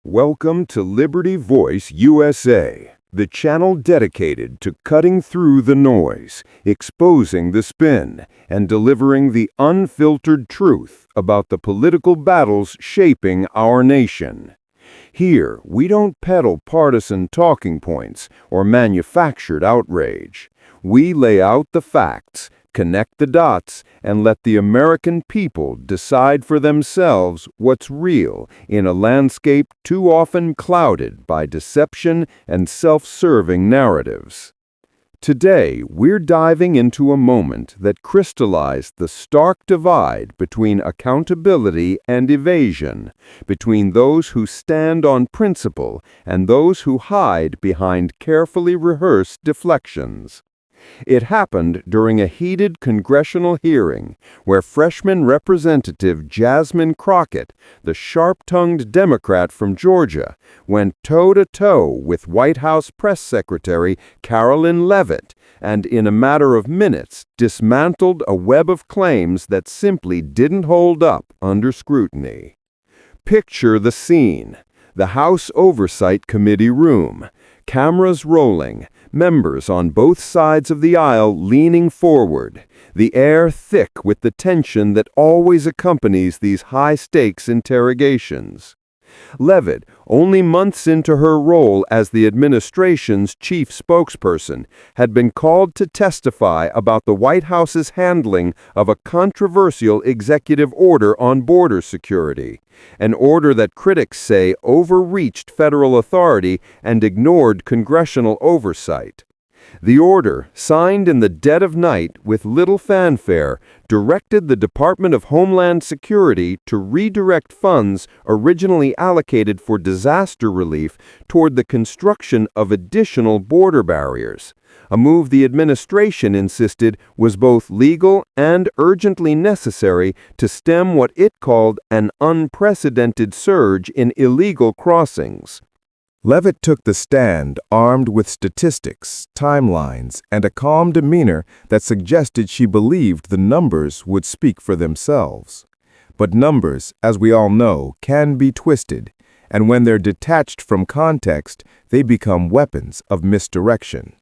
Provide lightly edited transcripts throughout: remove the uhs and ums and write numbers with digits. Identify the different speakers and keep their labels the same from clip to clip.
Speaker 1: Welcome to Liberty Voice USA, the channel dedicated to cutting through the noise, exposing the spin, and delivering the unfiltered truth about the political battles shaping our nation. Here, we don't peddle partisan talking points or manufactured outrage. We lay out the facts, connect the dots, and let the American people decide for themselves what's real in a landscape too often clouded by deception and self-serving narratives. Today, we're diving into a moment that crystallized the stark divide between accountability and evasion, between those who stand on principle and those who hide behind carefully rehearsed deflections. It happened during a heated congressional hearing where freshman Representative Jasmine Crockett, the sharp-tongued Democrat from Georgia, went toe-to-toe with White House Press Secretary Karoline Leavitt and in a matter of minutes dismantled a web of claims that simply didn't hold up under scrutiny. Picture the scene: the House Oversight Committee room, cameras rolling, members on both sides of the aisle leaning forward, the air thick with the tension that always accompanies these high-stakes interrogations. Leavitt, only months into her role as the administration's chief spokesperson, had been called to testify about the White House's handling of a controversial executive order on border security, an order that critics say overreached federal authority and ignored congressional oversight. The order, signed in the dead of night with little fanfare, directed the Department of Homeland Security to redirect funds originally allocated for disaster relief toward the construction of additional border barriers, a move the administration insisted was both legal and urgently necessary to stem what it called an unprecedented surge in illegal crossings.
Speaker 2: Leavitt took the stand armed with statistics, timelines, and a calm demeanor that suggested she believed the numbers would speak for themselves. But numbers, as we all know, can be twisted, and when they're detached from context, they become weapons of misdirection.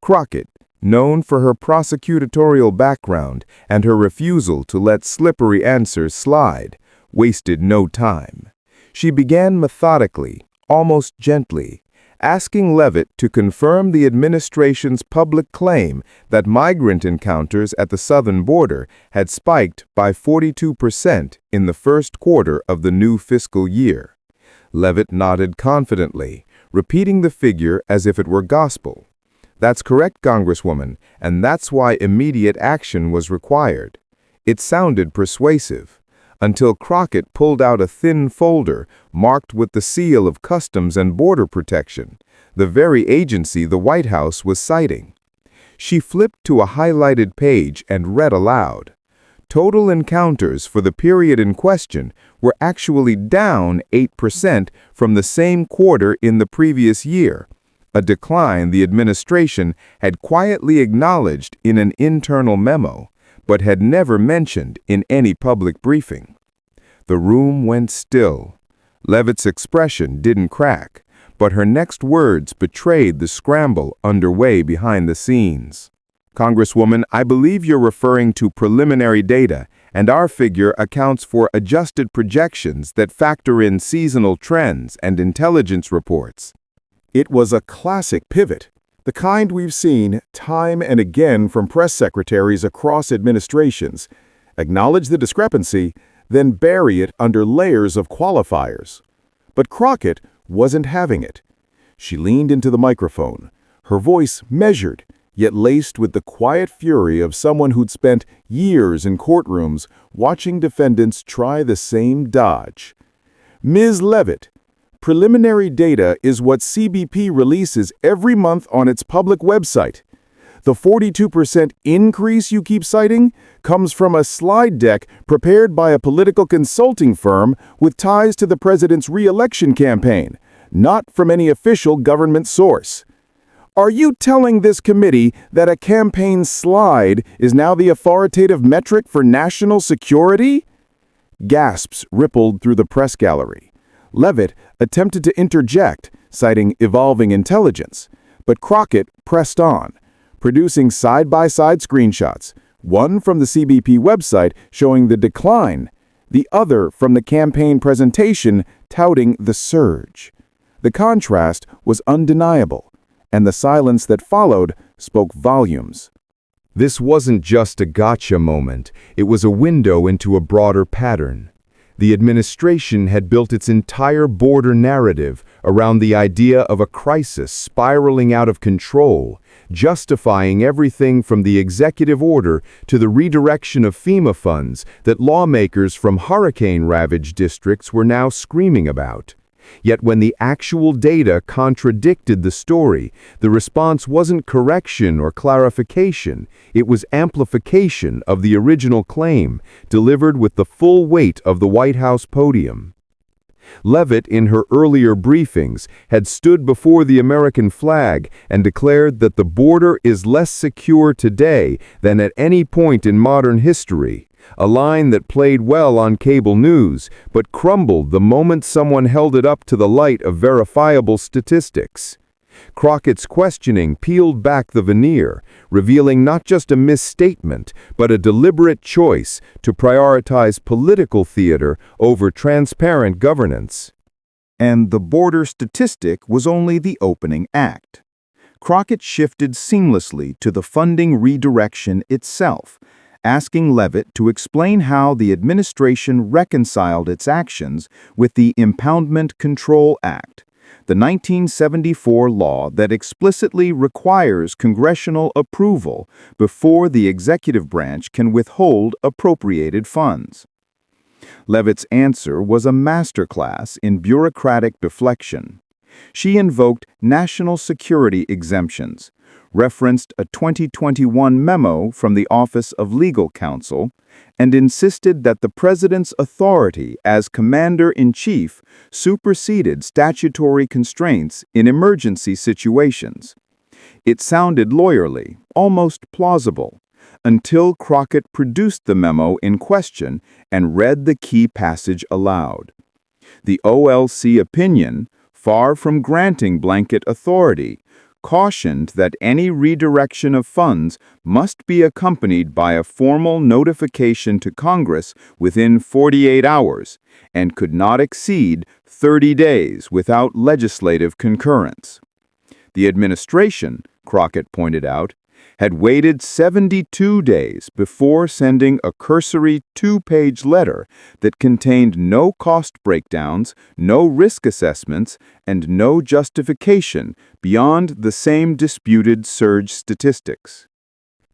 Speaker 2: Crockett, known for her prosecutorial background and her refusal to let slippery answers slide, wasted no time. She began methodically, almost gently, asking Leavitt to confirm the administration's public claim that migrant encounters at the southern border had spiked by 42% in the first quarter of the new fiscal year. Leavitt nodded confidently, repeating the figure as if it were gospel. "That's correct, Congresswoman, and that's why immediate action was required." It sounded persuasive, until Crockett pulled out a thin folder marked with the seal of Customs and Border Protection, the very agency the White House was citing. She flipped to a highlighted page and read aloud. Total encounters for the period in question were actually down 8% from the same quarter in the previous year, a decline the administration had quietly acknowledged in an internal memo, but had never mentioned in any public briefing. The room went still. Leavitt's expression didn't crack, but her next words betrayed the scramble underway behind the scenes. "Congresswoman, I believe you're referring to preliminary data, and our figure accounts for adjusted projections that factor in seasonal trends and intelligence reports."
Speaker 3: It was a classic pivot, the kind we've seen time and again from press secretaries across administrations. Acknowledge the discrepancy, then bury it under layers of qualifiers. But Crockett wasn't having it. She leaned into the microphone, her voice measured, yet laced with the quiet fury of someone who'd spent years in courtrooms watching defendants try the same dodge. "Ms. Leavitt, preliminary data is what CBP releases every month on its public website. The 42% increase you keep citing comes from a slide deck prepared by a political consulting firm with ties to the president's re-election campaign, not from any official government source. Are you telling this committee that a campaign slide is now the authoritative metric for national security?" Gasps rippled through the press gallery. Leavitt attempted to interject, citing evolving intelligence, but Crockett pressed on, producing side-by-side screenshots, one from the CBP website showing the decline, the other from the campaign presentation touting the surge. The contrast was undeniable, and the silence that followed spoke volumes.
Speaker 2: This wasn't just a gotcha moment, it was a window into a broader pattern. The administration had built its entire border narrative around the idea of a crisis spiraling out of control, justifying everything from the executive order to the redirection of FEMA funds that lawmakers from hurricane-ravaged districts were now screaming about. Yet when the actual data contradicted the story, the response wasn't correction or clarification, it was amplification of the original claim, delivered with the full weight of the White House podium. Leavitt, in her earlier briefings, had stood before the American flag and declared that the border is less secure today than at any point in modern history, a line that played well on cable news, but crumbled the moment someone held it up to the light of verifiable statistics. Crockett's questioning peeled back the veneer, revealing not just a misstatement, but a deliberate choice to prioritize political theater over transparent governance.
Speaker 4: And the border statistic was only the opening act. Crockett shifted seamlessly to the funding redirection itself, asking Leavitt to explain how the administration reconciled its actions with the Impoundment Control Act, the 1974 law that explicitly requires congressional approval before the executive branch can withhold appropriated funds. Leavitt's answer was a masterclass in bureaucratic deflection. She invoked national security exemptions, referenced a 2021 memo from the Office of Legal Counsel, and insisted that the president's authority as commander-in-chief superseded statutory constraints in emergency situations. It sounded lawyerly, almost plausible, until Crockett produced the memo in question and read the key passage aloud. The OLC opinion, far from granting blanket authority, cautioned that any redirection of funds must be accompanied by a formal notification to Congress within 48 hours and could not exceed 30 days without legislative concurrence. The administration, Crockett pointed out, had waited 72 days before sending a cursory 2-page letter that contained no cost breakdowns, no risk assessments, and no justification beyond the same disputed surge statistics.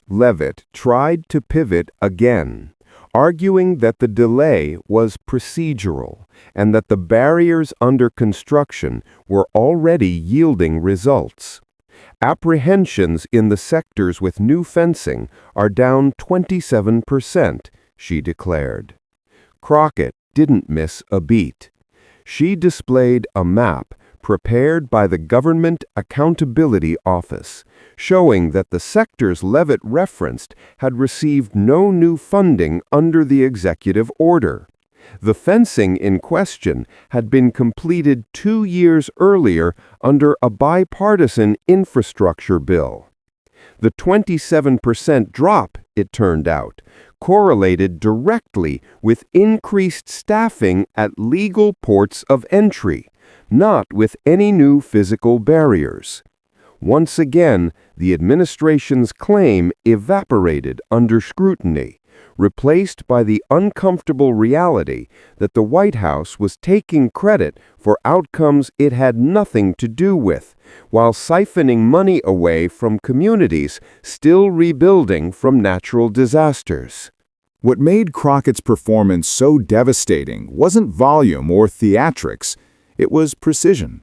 Speaker 1: Leavitt tried to pivot again, arguing that the delay was procedural and that the barriers under construction were already yielding results. Apprehensions in the sectors with new fencing are down 27%, she declared. Crockett didn't miss a beat. She displayed a map prepared by the Government Accountability Office, showing that the sectors Leavitt referenced had received no new funding under the executive order. The fencing in question had been completed 2 years earlier under a bipartisan infrastructure bill. The 27% drop, it turned out, correlated directly with increased staffing at legal ports of entry, not with any new physical barriers. Once again, the administration's claim evaporated under scrutiny, replaced by the uncomfortable reality that the White House was taking credit for outcomes it had nothing to do with, while siphoning money away from communities still rebuilding from natural disasters.
Speaker 3: What made Crockett's performance so devastating wasn't volume or theatrics, it was precision.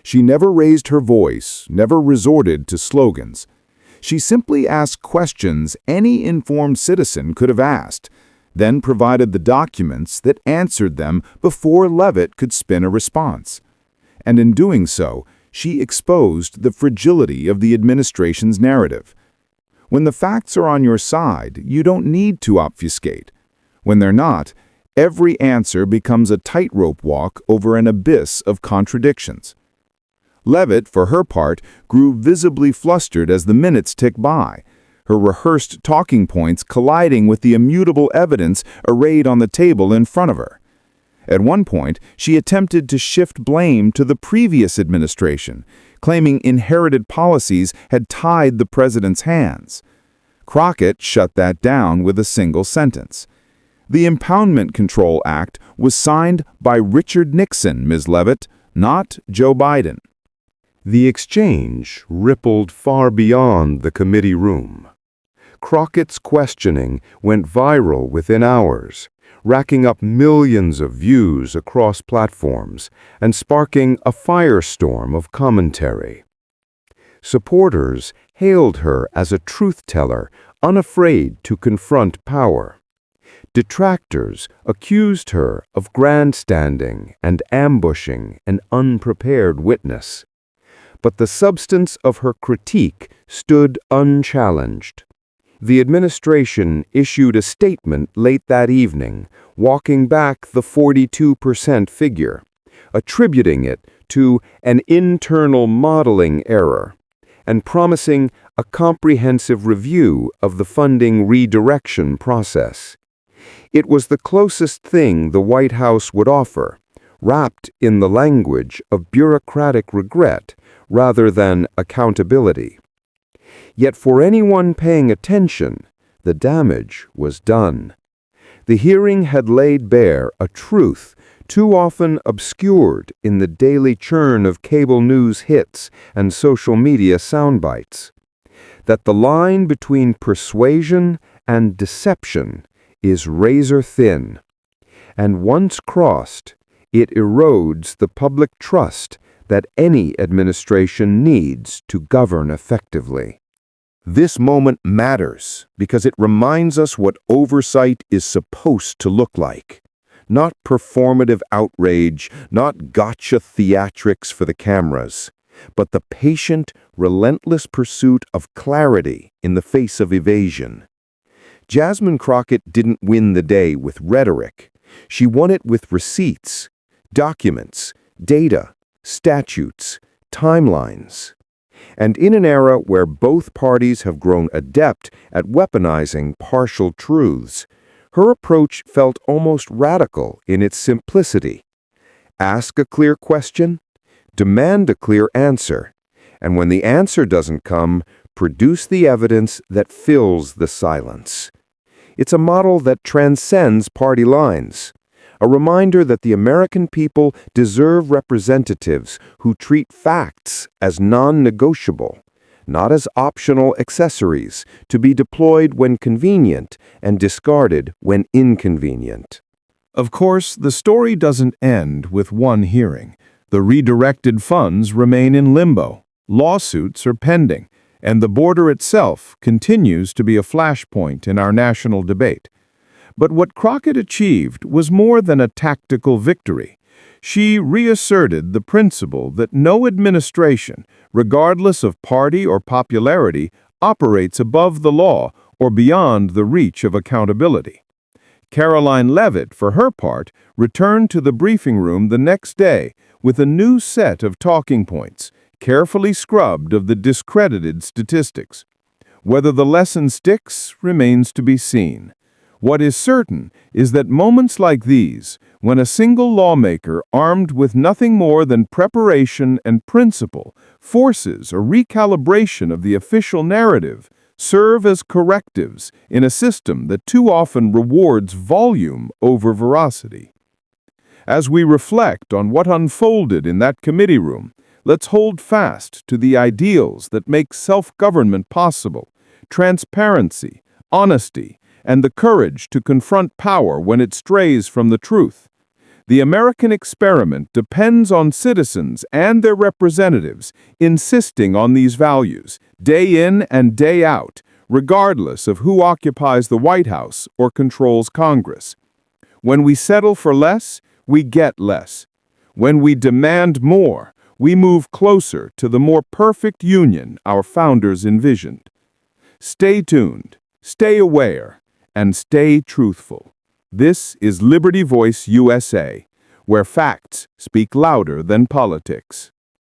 Speaker 3: She never raised her voice, never resorted to slogans. She simply asked questions any informed citizen could have asked, then provided the documents that answered them before Leavitt could spin a response. And in doing so, she exposed the fragility of the administration's narrative. When the facts are on your side, you don't need to obfuscate. When they're not,
Speaker 4: Every answer becomes a tightrope walk over an abyss of contradictions. Leavitt, for her part, grew visibly flustered as the minutes ticked by, her rehearsed talking points colliding with the immutable evidence arrayed on the table in front of her. At one point, she attempted to shift blame to the previous administration, claiming inherited policies had tied the president's hands. Crockett shut that down with a single sentence. The Impoundment Control Act was signed by Richard Nixon, Ms. Leavitt, not Joe Biden.
Speaker 1: The exchange rippled far beyond the committee room. Crockett's questioning went viral within hours, racking up millions of views across platforms and sparking a firestorm of commentary. Supporters hailed her as a truth-teller, unafraid to confront power. Detractors accused her of grandstanding and ambushing an unprepared witness. But the substance of her critique stood unchallenged. The administration issued a statement late that evening, walking back the 42% figure, attributing it to an internal modeling error, and promising a comprehensive review of the funding redirection process. It was the closest thing the White House would offer, wrapped in the language of bureaucratic regret rather than accountability. Yet for anyone paying attention, the damage was done. The hearing had laid bare a truth too often obscured in the daily churn of cable news hits and social media soundbites, that the line between persuasion and deception is razor thin, and once crossed, it erodes the public trust that any administration needs to govern effectively.
Speaker 3: This moment matters because it reminds us what oversight is supposed to look like. Not performative outrage, not gotcha theatrics for the cameras, but the patient, relentless pursuit of clarity in the face of evasion. Jasmine Crockett didn't win the day with rhetoric. She won it with receipts, documents, data, statutes, timelines. And in an era where both parties have grown adept at weaponizing partial truths, her approach felt almost radical in its simplicity. Ask a clear question, demand a clear answer, and when the answer doesn't come, produce the evidence that fills the silence. It's a model that transcends party lines. A reminder that the American people deserve representatives who treat facts as non-negotiable, not as optional accessories to be deployed when convenient and discarded when inconvenient.
Speaker 2: Of course, the story doesn't end with one hearing. The redirected funds remain in limbo, lawsuits are pending, and the border itself continues to be a flashpoint in our national debate. But what Crockett achieved was more than a tactical victory. She reasserted the principle that no administration, regardless of party or popularity, operates above the law or beyond the reach of accountability. Karoline Leavitt, for her part, returned to the briefing room the next day with a new set of talking points, carefully scrubbed of the discredited statistics. Whether the lesson sticks remains to be seen. What is certain is that moments like these, when a single lawmaker armed with nothing more than preparation and principle forces a recalibration of the official narrative, serve as correctives in a system that too often rewards volume over veracity. As we reflect on what unfolded in that committee room, let's hold fast to the ideals that make self-government possible: transparency, honesty, and the courage to confront power when it strays from the truth. The American experiment depends on citizens and their representatives insisting on these values, day in and day out, regardless of who occupies the White House or controls Congress. When we settle for less, we get less. When we demand more, we move closer to the more perfect union our founders envisioned. Stay tuned, stay aware, and stay truthful. This is Liberty Voice USA, where facts speak louder than politics.